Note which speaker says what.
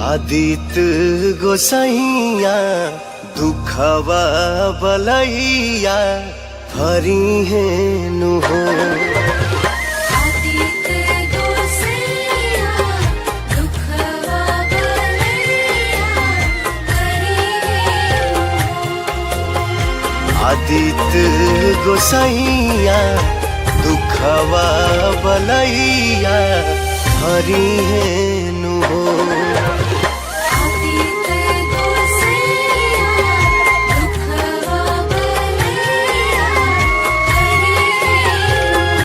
Speaker 1: आदित गोसाइया दुखवा बलैया हरि हेनु हो।
Speaker 2: आदित गोसैया दुखवा बलैया हरि
Speaker 1: आदित गोसाइया दुखवा बलैया हरि हेनु